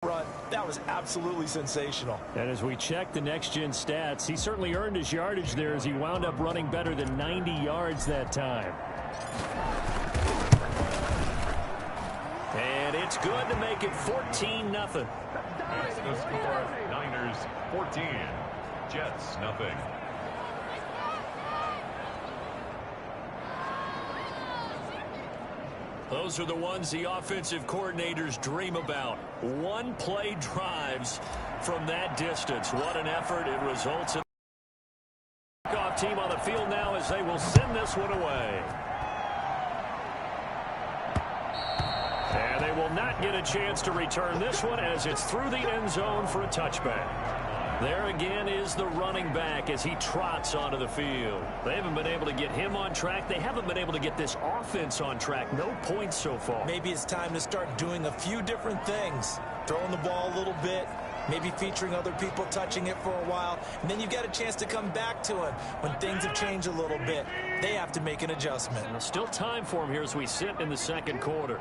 run. That was absolutely sensational. And as we check the next-gen stats, he certainly earned his yardage there as he wound up running better than 90 yards that time. And it's good to make it 14-0. That's the score. Niners 14, Jets nothing. Those are the ones the offensive coordinators dream about. One-play drives from that distance. What an effort. It results in the kickoff team on the field now as they will send this one away. And they will not get a chance to return this one as it's through the end zone for a touchback. There again is the running back as he trots onto the field. They haven't been able to get him on track. They haven't been able to get this offense on track. No points so far. Maybe it's time to start doing a few different things. Throwing the ball a little bit, maybe featuring other people touching it for a while, and then you've got a chance to come back to it when things have changed a little bit. They have to make an adjustment. Well, still time for him here as we sit in the second quarter.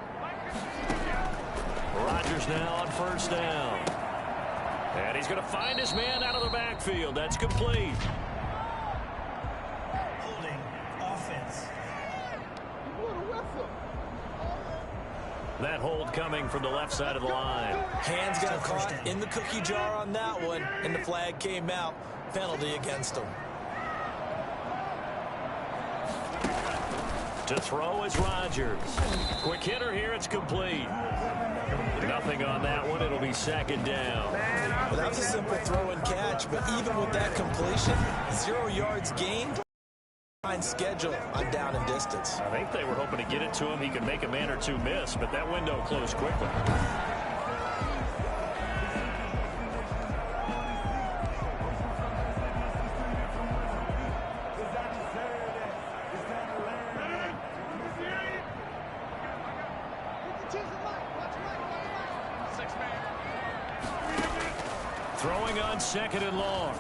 Rodgers now on first down. And he's going to find his man out of the backfield. That's complete. Holding offense. That hold coming from the left side of the line. Hands got caught in the cookie jar on that one, and the flag came out. Penalty against him. To throw is Rodgers. Quick hitter here. It's complete. Nothing on that one. It'll be second down. Well, that was a simple throw and catch, but even with that completion, 0 yards gained. Fine schedule on down and distance. I think they were hoping to get it to him. He could make a man or two miss, but that window closed quickly. Throwing on second and long.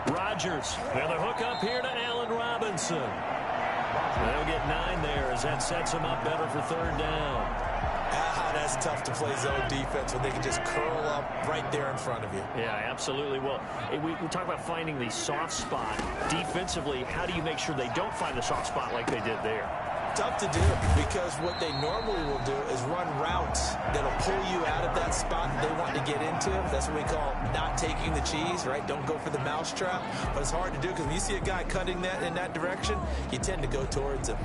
Rodgers with a hook up here to Allen Robinson. They'll get 9 there as that sets him up better for third down. That's tough to play zone defense when they can just curl up right there in front of you. Yeah, absolutely. Well, we talk about finding the soft spot. Defensively, how do you make sure they don't find the soft spot like they did there? Tough to do because what they normally will do is run routes that'll pull you out of that spot that they want to get into. That's what we call not taking the cheese, right? Don't go for the mousetrap. But it's hard to do because when you see a guy cutting that in that direction, you tend to go towards him.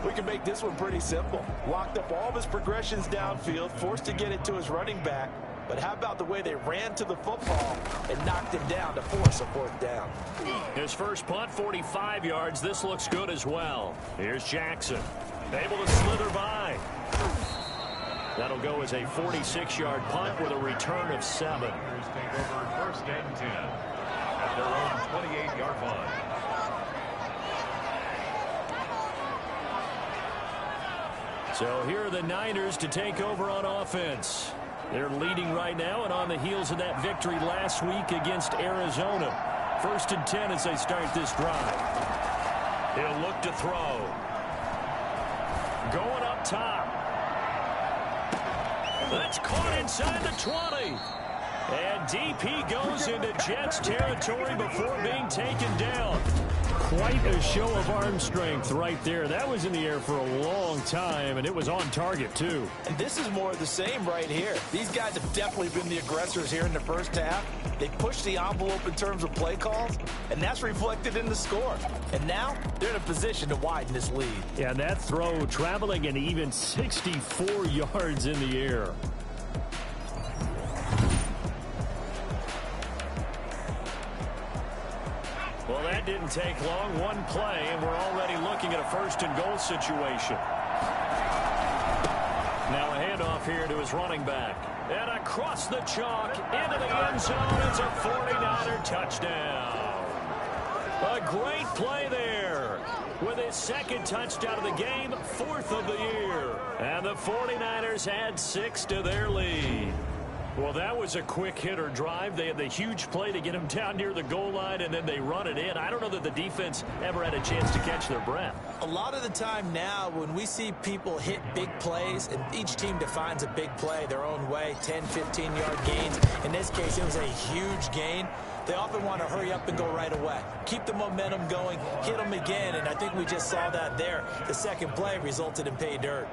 We can make this one pretty simple. Locked up all of his progressions downfield, forced to get it to his running back. But how about the way they ran to the football and knocked him down to force a fourth down? His first punt, 45 yards. This looks good as well. Here's Jackson. Able to slither by. That'll go as a 46-yard punt with a return of 7. Take over first and 10 at their own 28-yard line. So here are the Niners to take over on offense. They're leading right now and on the heels of that victory last week against Arizona. First and 10 as they start this drive. He'll look to throw. Going up top. That's caught inside the 20. And DP goes into Jets territory before being taken down. Quite a show of arm strength right there. That was in the air for a long time, and it was on target, too. And this is more of the same right here. These guys have definitely been the aggressors here in the first half. They pushed the envelope in terms of play calls, and that's reflected in the score. And now they're in a position to widen this lead. Yeah, and that throw traveling an even 64 yards in the air. Well, that didn't take long. One play, and we're already looking at a first-and-goal situation. Now a handoff here to his running back. And across the chalk, into the end zone. It's a 49er touchdown. A great play there. With his second touchdown of the game, 4th of the year. And the 49ers add 6 to their lead. Well, that was a quick hitter drive. They had the huge play to get him down near the goal line, and then they run it in. I don't know that the defense ever had a chance to catch their breath. A lot of the time now when we see people hit big plays, and each team defines a big play their own way, 10, 15-yard gains. In this case, it was a huge gain. They often want to hurry up and go right away. Keep the momentum going, hit them again, and I think we just saw that there. The second play resulted in pay dirt.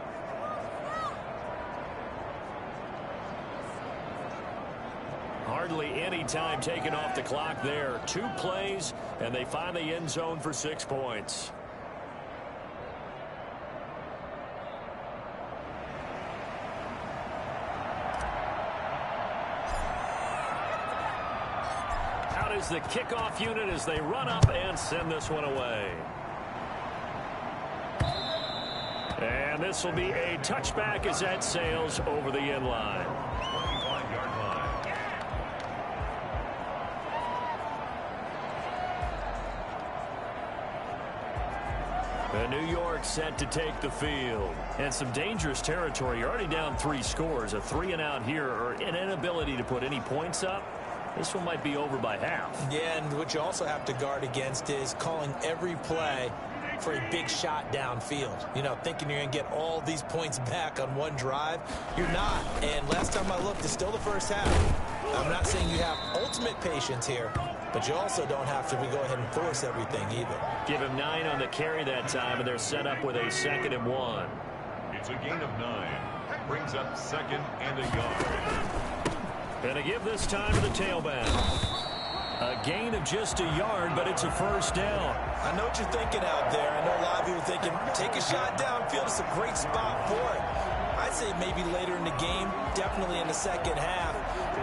Hardly any time taken off the clock there. 2 plays, and they find the end zone for 6 points. Out is the kickoff unit as they run up and send this one away. And this will be a touchback as that sails over the end line. New York set to take the field. And some dangerous territory. You're already down 3 scores. A 3-and-out here, or an inability to put any points up. This one might be over by half. Yeah, and what you also have to guard against is calling every play for a big shot downfield. You know, thinking you're going to get all these points back on one drive. You're not. And last time I looked, it's still the first half. I'm not saying you have ultimate patience here, but you also don't have to go ahead and force everything either. Give him 9 on the carry that time, and they're set up with a 2nd and 1. It's a gain of 9. Brings up 2nd and a yard. And to give this time to the tailback. A gain of just a yard, but it's a first down. I know what you're thinking out there. I know a lot of you are thinking, take a shot downfield. It's a great spot for it. I'd say maybe later in the game, definitely in the second half.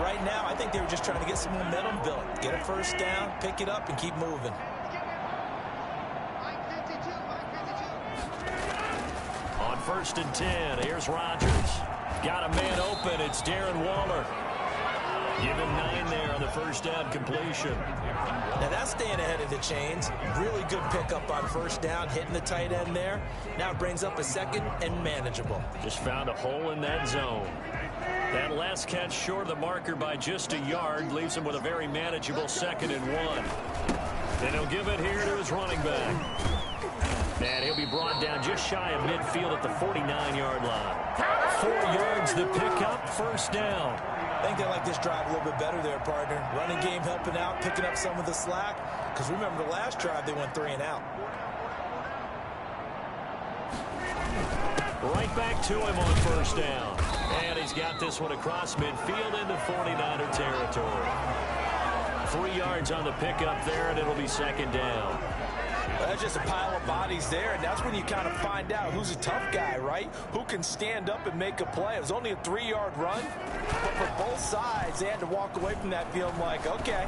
Right now, I think they were just trying to get some momentum built. Get a first down, pick it up, and keep moving. On 1st and 10, here's Rodgers. Got a man open. It's Darren Waller. Give him 9 there on the first down completion. Now that's staying ahead of the chains. Really good pickup on first down, hitting the tight end there. Now it brings up a 2nd and manageable. Just found a hole in that zone. That last catch short of the marker by just a yard leaves him with a very manageable 2nd and 1. And he'll give it here to his running back. And he'll be brought down just shy of midfield at the 49-yard line. 4 yards the pickup, first down. I think they like this drive a little bit better there, partner. Running game helping out, picking up some of the slack. Because remember, the last drive, they went 3 and out. Right back to him on first down. And he's got this one across midfield into 49er territory. 3 yards on the pickup there, and it'll be 2nd down. That's just a pile of bodies there, and that's when you kind of find out who's a tough guy, right? Who can stand up and make a play. It was only a 3-yard run, but for both sides, they had to walk away from that field like, okay,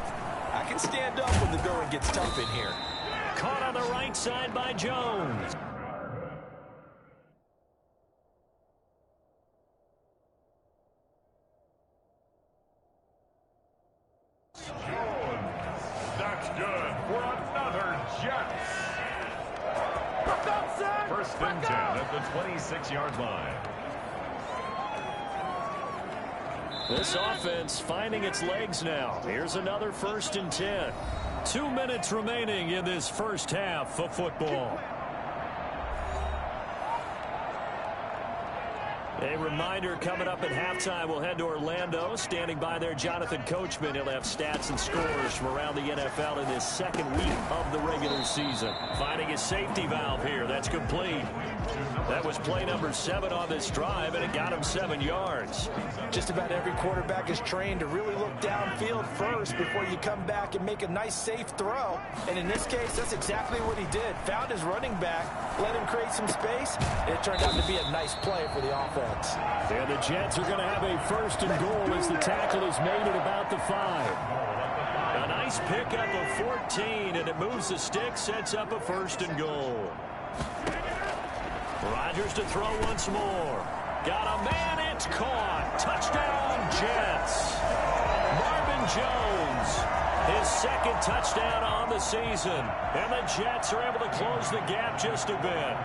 I can stand up when the going gets tough in here. Caught on the right side by Jones. That's good for another Jets. 1st and 10 at the 26-yard line. This offense finding its legs now. Here's another 1st and 10. 2 minutes remaining in this first half of football. A reminder coming up at halftime, we'll head to Orlando. Standing by there, Jonathan Coachman. He'll have stats and scores from around the NFL in this 2nd week of the regular season. Finding his safety valve here. That's complete. That was play number 7 on this drive, and it got him 7 yards. Just about every quarterback is trained to really look downfield first before you come back and make a nice, safe throw. And in this case, that's exactly what he did. Found his running back, let him create some space, and it turned out to be a nice play for the offense. And the Jets are going to have a 1st and goal as the tackle is made at about the 5. A nice pickup of 14, and it moves the stick, sets up a 1st and goal. Rodgers to throw once more. Got a man, it's caught. Touchdown, Jets. Marvin Jones, his 2nd touchdown on the season. And the Jets are able to close the gap just a bit.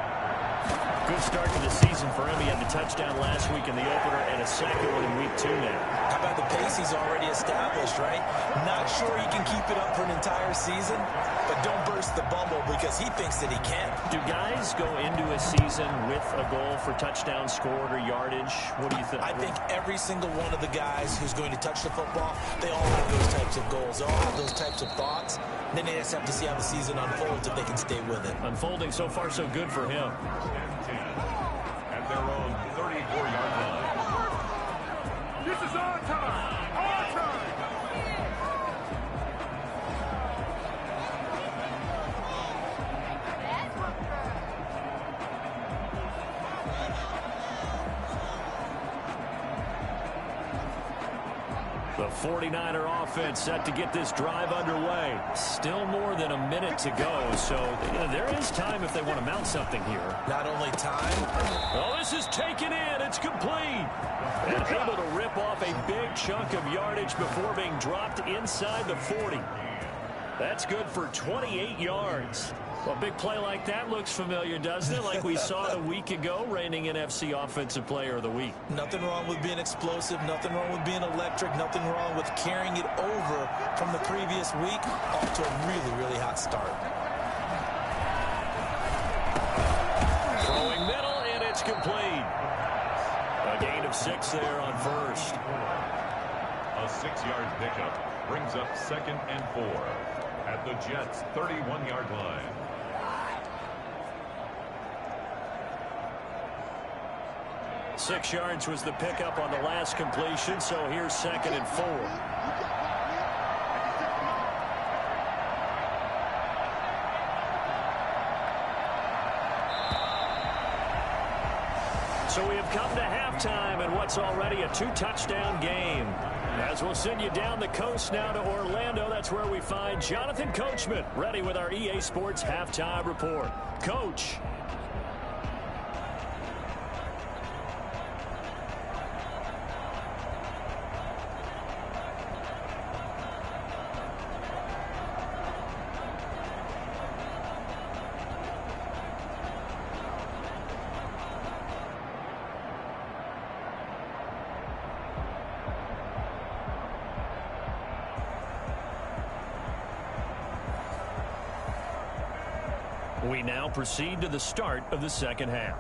Good start to the season for him. He had the touchdown last week in the opener and a second one in week 2 now. How about the pace he's already established, right? Not sure he can keep it up for an entire season, but don't burst the bubble because he thinks that he can. Do guys go into a season with a goal for touchdown scored or yardage? What do you think? I think every single one of the guys who's going to touch the football, they all have those types of goals. They all have those types of thoughts. Then they just have to see how the season unfolds if they can stay with it. Unfolding so far so good for him. At their own 34-yard line. This is our time! Our time! The 49er offense set to get this drive underway. Still more than a minute to go, so there is time if they want to mount something here. Not only time. Oh, this is taken in. It's complete. And able to rip off a big chunk of yardage before being dropped inside the 40. That's good for 28 yards. Well, a big play like that looks familiar, doesn't it? Like we saw it a week ago, reigning NFC Offensive Player of the Week. Nothing wrong with being explosive. Nothing wrong with being electric. Nothing wrong with carrying it over from the previous week off to a really, really hot start. Throwing middle, and it's complete. A gain of 6 there on first. A 6-yard pickup brings up 2nd and 4 at the Jets' 31-yard line. Six yards was the pickup on the last completion, so here's 2nd and 4. So we have come to halftime in what's already a 2-touchdown game. As we'll send you down the coast now to Orlando, that's where we find Jonathan Coachman, ready with our EA Sports Halftime Report. Coach. We now proceed to the start of the second half.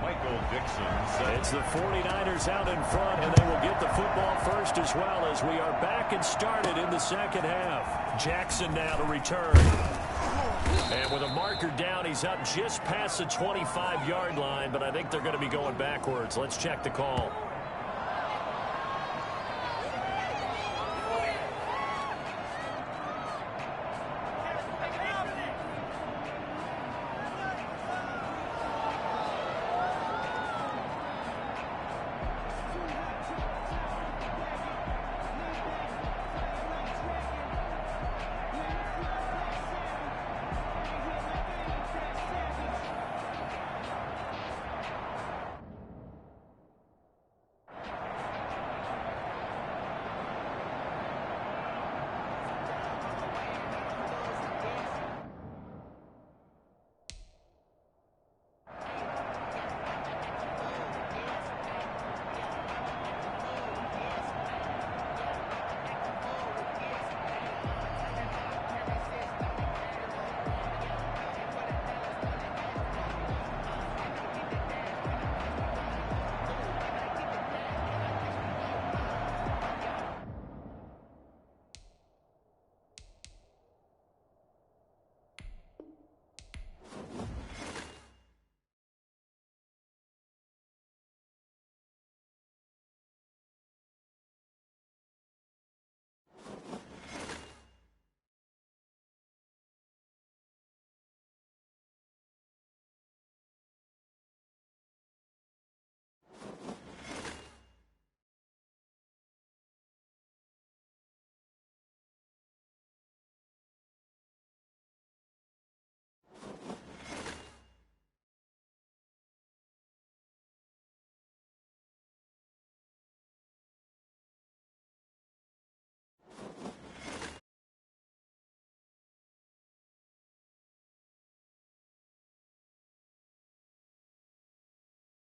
Michael Dixon says It's the 49ers out in front, and they will get the football first as well as we are back and started in the second half. Jackson now to return. And with a marker down, he's up just past the 25-yard line, but I think they're going to be going backwards. Let's check the call.